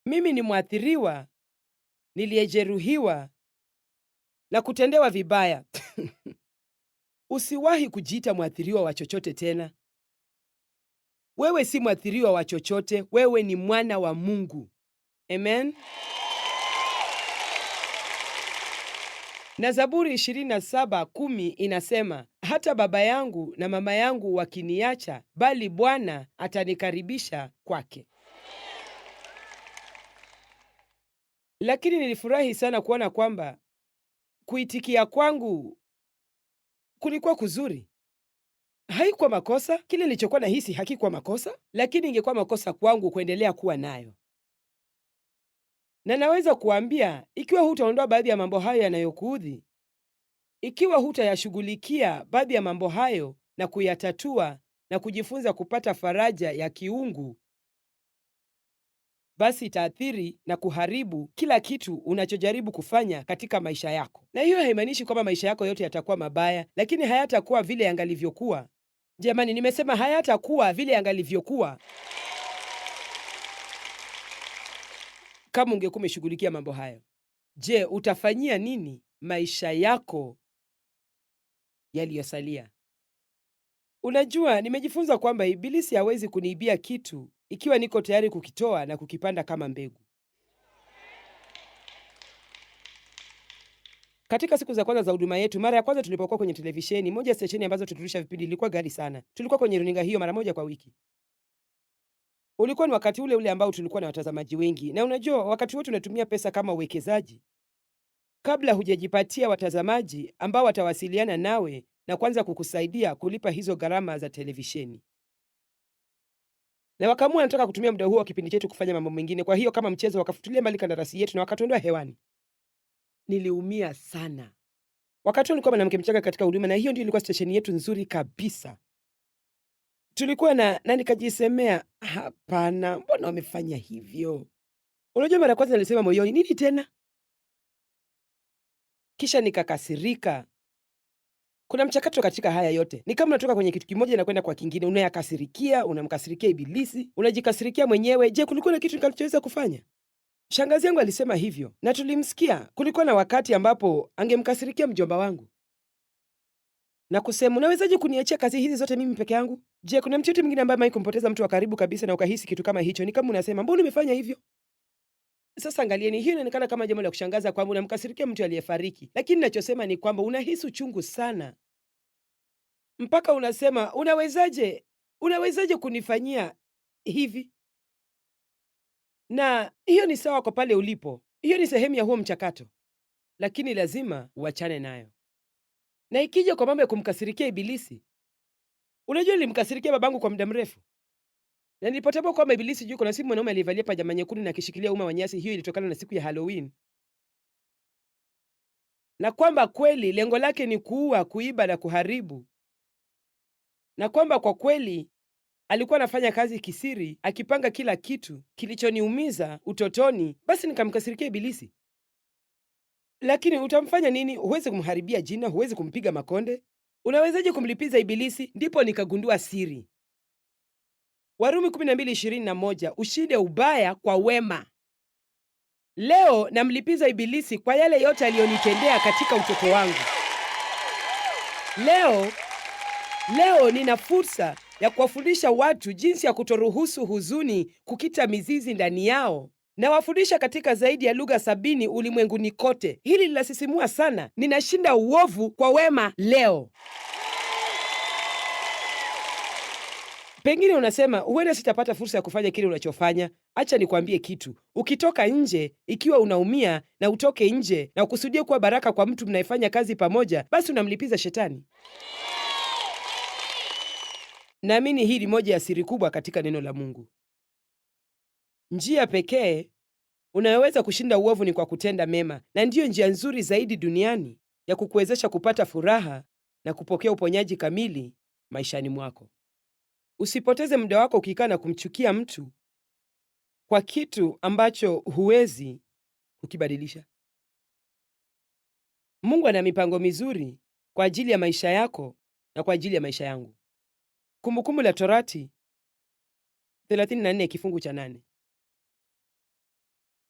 Mimi ni mwathiriwa, niliyejeruhiwa na kutendewa vibaya. Usiwahi kujiita mwathiriwa wa chochote tena. Wewe si mwathiriwa wa chochote, wewe ni mwana wa Mungu. Amen. Na Zaburi 27:10 inasema, hata baba yangu na mama yangu wakiniacha, bali Bwana atanikaribisha kwake. Lakini nilifurahi sana kuona kwamba kuitikia kwangu kulikuwa kuzuri. Haikuwa makosa, kile nilichokuwa nahisi hakikuwa makosa, lakini ingekuwa makosa kwangu kuendelea kuwa nayo. Na naweza kuambia, ikiwa hutaondoa baadhi ya mambo hayo yanayokuudhi, ikiwa hutayashughulikia baadhi ya mambo hayo na kuyatatua na kujifunza kupata faraja ya kiungu, basi itaathiri na kuharibu kila kitu unachojaribu kufanya katika maisha yako. Na hiyo haimaanishi kwamba maisha yako yote yatakuwa mabaya, lakini hayatakuwa vile yangalivyokuwa. Jamani, nimesema hayatakuwa vile yangalivyokuwa kama ungekuwa umeshughulikia mambo hayo. Je, utafanyia nini maisha yako yaliyosalia? Unajua, nimejifunza kwamba Ibilisi hawezi kuniibia kitu ikiwa niko tayari kukitoa na kukipanda kama mbegu. Katika siku za kwanza za huduma yetu, mara ya kwanza tulipokuwa kwenye televisheni, moja ya stesheni ambazo tulirusha vipindi ilikuwa ghali sana. Tulikuwa kwenye runinga hiyo mara moja kwa wiki. Ulikuwa ni wakati ule ule ambao tulikuwa na watazamaji wengi, na unajua wakati wote unatumia pesa kama uwekezaji kabla hujajipatia watazamaji ambao watawasiliana nawe na kuanza kukusaidia kulipa hizo gharama za televisheni. Na wakaamua wanataka kutumia muda huo wa kipindi chetu kufanya mambo mengine. Kwa hiyo kama mchezo, wakafutilia mbali kandarasi yetu na wakatuondoa hewani. Niliumia sana. Wakati huo nilikuwa mwanamke mchanga katika huduma, na hiyo ndio ilikuwa stesheni yetu nzuri kabisa. Tulikuwa na nikajisemea, hapana, mbona wamefanya hivyo? Unajua, mara kwanza nilisema moyoni, nini tena? Kisha nikakasirika. Kuna mchakato katika haya yote. Ni kama unatoka kwenye kitu kimoja na kwenda kwa kingine. Unayakasirikia, unamkasirikia Ibilisi, unajikasirikia mwenyewe. Je, kulikuwa na kitu nikachoweza kufanya? Shangazi yangu alisema hivyo na tulimsikia. Kulikuwa na wakati ambapo angemkasirikia mjomba wangu na kusema, unawezaje kuniachia kazi hizi zote mimi peke yangu? Je, kuna mtu yote mwingine ambaye amewahi kumpoteza mtu wa karibu kabisa na ukahisi kitu kama hicho? Ni kama unasema, mbona umefanya hivyo? Sasa angalieni, hiyo inaonekana kama jambo la kushangaza kwamba unamkasirikia mtu aliyefariki, lakini ninachosema ni kwamba unahisi uchungu sana mpaka unasema, unawezaje kunifanyia hivi? Na hiyo ni sawa kwa pale ulipo, hiyo ni sehemu ya huo mchakato, lakini lazima uachane nayo. Na ikija kwa mambo ya kumkasirikia Ibilisi, unajua nilimkasirikia babangu kwa muda mrefu, na nilipotambua kwamba Ibilisi juu kuna siku mwanaume aliyevalia pajama nyekundu na akishikilia uma wa nyasi. Hiyo ilitokana na siku ya Halloween, na kwamba kweli lengo lake ni kuua, kuiba na kuharibu, na kwamba kwa kweli alikuwa anafanya kazi kisiri, akipanga kila kitu kilichoniumiza utotoni. Basi nikamkasirikia Ibilisi. Lakini utamfanya nini? Huwezi kumharibia jina, huwezi kumpiga makonde. Unawezaje kumlipiza Ibilisi? Ndipo nikagundua siri. Warumi 12:21, ushinde ubaya kwa wema. Leo namlipiza Ibilisi kwa yale yote aliyonitendea katika utoto wangu. Leo nina fursa ya kuwafundisha watu jinsi ya kutoruhusu huzuni kukita mizizi ndani yao. Nawafundisha katika zaidi ya lugha 70 ulimwenguni kote. Hili linasisimua sana. Ninashinda uovu kwa wema leo. Pengine unasema huenda sitapata fursa ya kufanya kile unachofanya. Acha nikwambie kitu. Ukitoka nje, ikiwa unaumia na utoke nje na ukusudia kuwa baraka kwa mtu mnayefanya kazi pamoja, basi unamlipiza Shetani. Naamini hii ni moja ya siri kubwa katika neno la Mungu. Njia pekee unayoweza kushinda uovu ni kwa kutenda mema, na ndiyo njia nzuri zaidi duniani ya kukuwezesha kupata furaha na kupokea uponyaji kamili maishani mwako. Usipoteze muda wako ukikaa na kumchukia mtu kwa kitu ambacho huwezi kukibadilisha. Mungu ana mipango mizuri kwa ajili ya maisha yako na kwa ajili ya maisha yangu. Kumbukumbu la Torati 34 kifungu cha 8.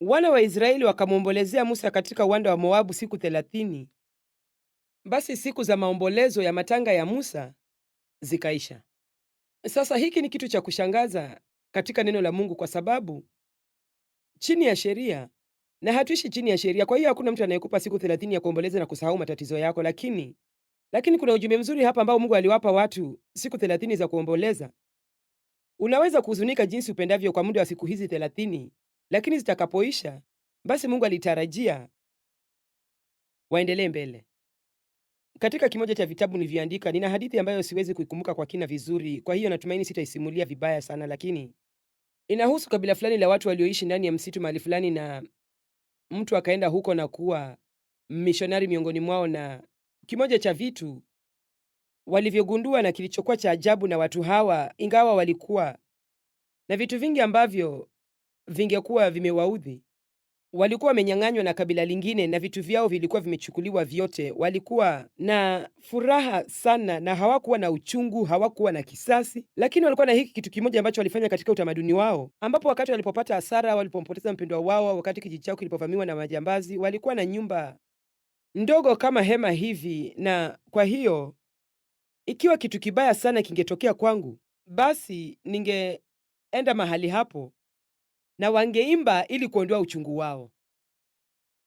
Wana wa Israeli wakamwombolezea Musa katika uwanda wa Moabu siku 30. Basi siku za maombolezo ya matanga ya Musa zikaisha. Sasa hiki ni kitu cha kushangaza katika neno la Mungu, kwa sababu chini ya sheria, na hatuishi chini ya sheria, kwa hiyo hakuna mtu anayekupa siku 30 ya kuomboleza na kusahau matatizo yako, lakini kuna ujumbe mzuri hapa ambao Mungu aliwapa watu siku 30 za kuomboleza. Unaweza kuhuzunika jinsi upendavyo kwa muda wa siku hizi 30, lakini zitakapoisha, basi Mungu alitarajia waendelee mbele. Katika kimoja cha vitabu nilivyoandika, nina hadithi ambayo siwezi kuikumbuka kwa kina vizuri, kwa hiyo natumaini sitaisimulia vibaya sana, lakini inahusu kabila fulani la watu walioishi ndani ya msitu mahali fulani, na mtu akaenda huko na kuwa mishonari miongoni mwao, na kimoja cha vitu walivyogundua na kilichokuwa cha ajabu na watu hawa, ingawa walikuwa na vitu vingi ambavyo vingekuwa vimewaudhi, walikuwa wamenyang'anywa na kabila lingine na vitu vyao vilikuwa vimechukuliwa vyote. Walikuwa na furaha sana na hawakuwa na uchungu, hawakuwa na kisasi, lakini walikuwa na hiki kitu kimoja ambacho walifanya katika utamaduni wao, ambapo wakati walipopata hasara, walipompoteza mpendwa wao, wakati kijiji chao kilipovamiwa na majambazi, walikuwa na nyumba ndogo kama hema hivi, na kwa hiyo ikiwa kitu kibaya sana kingetokea kwangu, basi ningeenda mahali hapo na wangeimba ili kuondoa uchungu wao.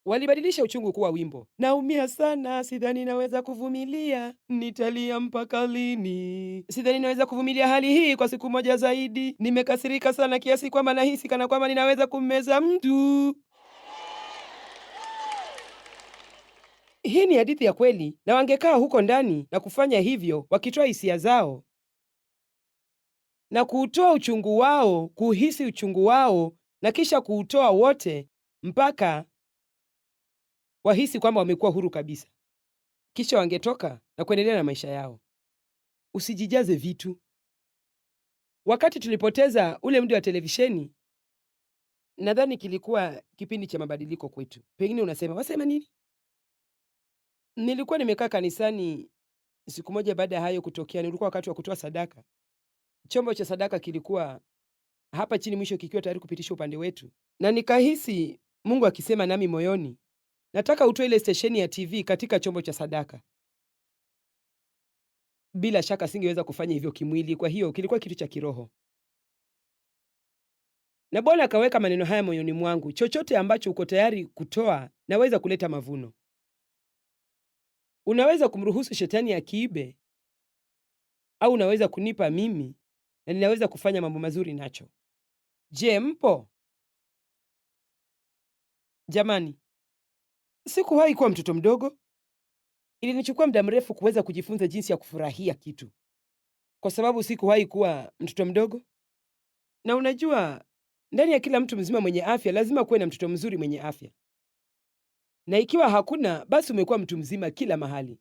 Walibadilisha uchungu kuwa wimbo. Naumia sana, sidhani naweza kuvumilia, nitalia mpaka lini? Sidhani naweza kuvumilia hali hii kwa siku moja zaidi. Nimekasirika sana kiasi kwamba nahisi kana kwamba ninaweza kummeza mtu. Hii ni hadithi ya kweli, na wangekaa huko ndani na kufanya hivyo, wakitoa hisia zao na kuutoa uchungu wao, kuhisi uchungu wao na kisha kuutoa wote mpaka wahisi kwamba wamekuwa huru kabisa. Kisha wangetoka na kuendelea na maisha yao. Usijijaze vitu. Wakati tulipoteza ule muda wa televisheni, nadhani kilikuwa kipindi cha mabadiliko kwetu. Pengine unasema, wasema nini? Nilikuwa nimekaa kanisani siku moja baada ya hayo kutokea. Nilikuwa wakati wa kutoa sadaka. Chombo cha sadaka kilikuwa hapa chini mwisho, kikiwa tayari kupitisha upande wetu, na nikahisi Mungu akisema nami moyoni, nataka utoe ile stesheni ya TV katika chombo cha sadaka. Bila shaka singeweza kufanya hivyo kimwili, kwa hiyo kilikuwa kitu cha kiroho, na Bwana akaweka maneno haya moyoni mwangu: chochote ambacho uko tayari kutoa naweza kuleta mavuno. Unaweza kumruhusu shetani akiibe au unaweza kunipa mimi na ninaweza kufanya mambo mazuri nacho. Je, mpo? Jamani, sikuwahi kuwa mtoto mdogo. Ilinichukua muda mrefu kuweza kujifunza jinsi ya kufurahia kitu, kwa sababu sikuwahi kuwa mtoto mdogo. Na unajua, ndani ya kila mtu mzima mwenye afya lazima kuwe na mtoto mzuri mwenye afya, na ikiwa hakuna, basi umekuwa mtu mzima kila mahali,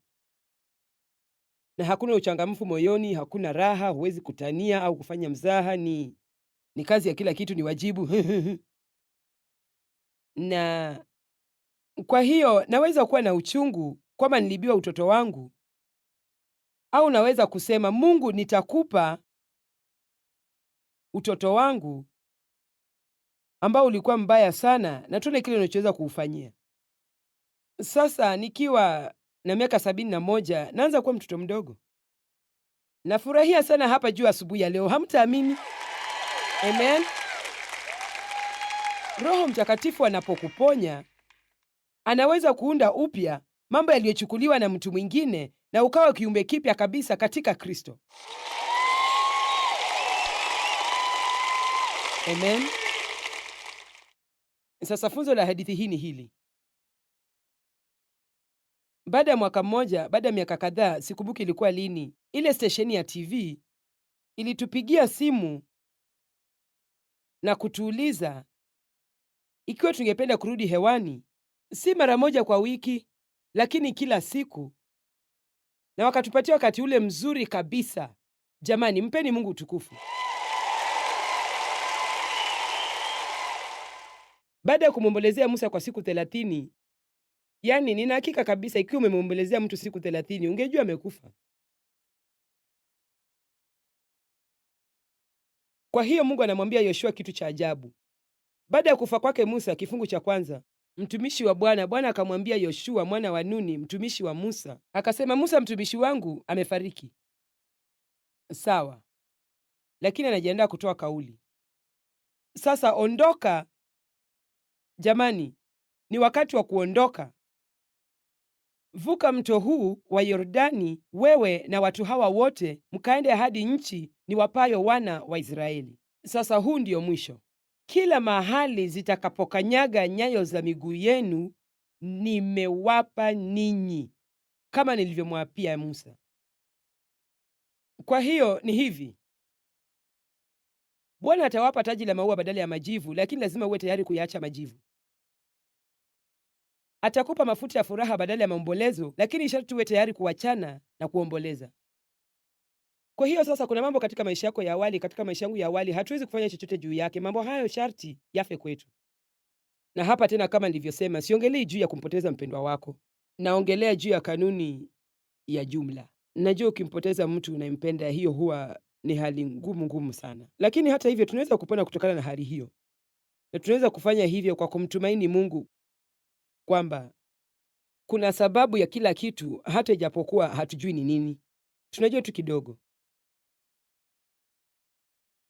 na hakuna uchangamfu moyoni, hakuna raha, huwezi kutania au kufanya mzaha. Ni kazi ya kila kitu, ni wajibu na kwa hiyo naweza kuwa na uchungu kwamba nilibiwa utoto wangu, au naweza kusema, Mungu, nitakupa utoto wangu ambao ulikuwa mbaya sana, na tuone kile unachoweza kuufanyia. Sasa nikiwa na miaka 71 naanza kuwa mtoto mdogo. Nafurahia sana hapa juu asubuhi ya leo, hamtaamini. Amen. Roho Mtakatifu anapokuponya anaweza kuunda upya mambo yaliyochukuliwa na mtu mwingine na ukawa kiumbe kipya kabisa katika Kristo. Amen. Sasa funzo la hadithi hii ni hili. Baada ya mwaka mmoja, baada ya miaka kadhaa, sikumbuki ilikuwa lini, ile stesheni ya TV ilitupigia simu na kutuuliza ikiwa tungependa kurudi hewani, si mara moja kwa wiki, lakini kila siku, na wakatupatia wakati ule mzuri kabisa. Jamani, mpeni Mungu utukufu. Baada ya kumwombolezea Musa kwa siku 30, yani nina hakika kabisa ikiwa umemwombolezea mtu siku 30, ungejua amekufa. Kwa hiyo Mungu anamwambia Yoshua kitu cha ajabu. Baada ya kufa kwake Musa, kifungu cha kwanza, mtumishi wa Bwana akamwambia Yoshua mwana wa Nuni, mtumishi wa Musa, akasema, Musa mtumishi wangu amefariki. Sawa, lakini anajiandaa kutoa kauli. Sasa ondoka. Jamani, ni wakati wa kuondoka. Vuka mto huu wa Yordani, wewe na watu hawa wote, mkaende hadi nchi niwapayo wana wa Israeli. Sasa huu ndio mwisho. Kila mahali zitakapokanyaga nyayo za miguu yenu nimewapa ninyi, kama nilivyomwapia Musa. Kwa hiyo ni hivi, Bwana atawapa taji la maua badala ya majivu, lakini lazima uwe tayari kuyaacha majivu. Atakupa mafuta ya furaha badala ya maombolezo, lakini sharti uwe tayari kuachana na kuomboleza. Kwa hiyo sasa, kuna mambo katika maisha yako ya awali, katika maisha yangu ya awali, hatuwezi kufanya chochote juu yake. Mambo hayo sharti yafe kwetu. Na hapa tena, kama nilivyosema, siongelei juu ya kumpoteza mpendwa wako, naongelea juu ya kanuni ya jumla. Najua ukimpoteza mtu unayempenda, hiyo huwa ni hali ngumu sana, lakini hata hivyo tunaweza kupona kutokana na hali hiyo, na tunaweza kufanya hivyo kwa kumtumaini Mungu kwamba kuna sababu ya kila kitu, hata ijapokuwa hatujui ni nini. Tunajua tu kidogo.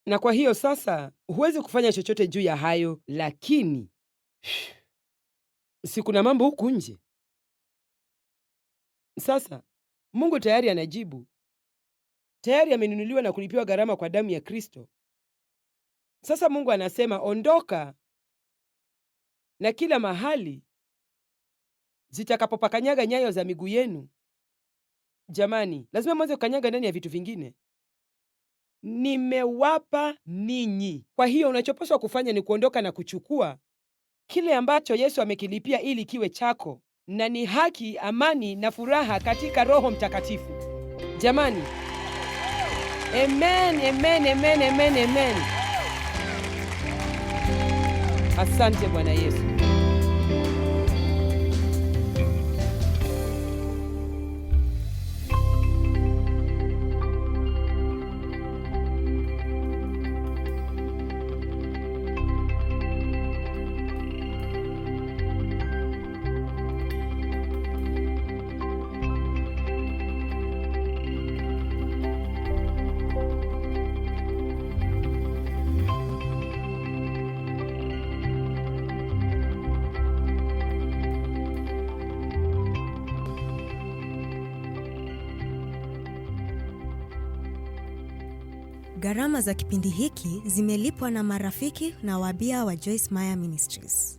Na kwa hiyo sasa, huwezi kufanya chochote juu ya hayo, lakini si kuna mambo huku nje. Sasa Mungu tayari anajibu. Tayari amenunuliwa na kulipiwa gharama kwa damu ya Kristo. Sasa Mungu anasema, ondoka, na kila mahali zitakapopakanyaga nyayo za miguu yenu. Jamani, lazima mwanze kukanyaga ndani ya vitu vingine. Nimewapa ninyi. Kwa hiyo unachopaswa kufanya ni kuondoka na kuchukua kile ambacho Yesu amekilipia ili kiwe chako, na ni haki, amani na furaha katika Roho Mtakatifu. Jamani, amen, amen, amen, amen, amen. Asante Bwana Yesu. Gharama za kipindi hiki zimelipwa na marafiki na wabia wa Joyce Meyer Ministries.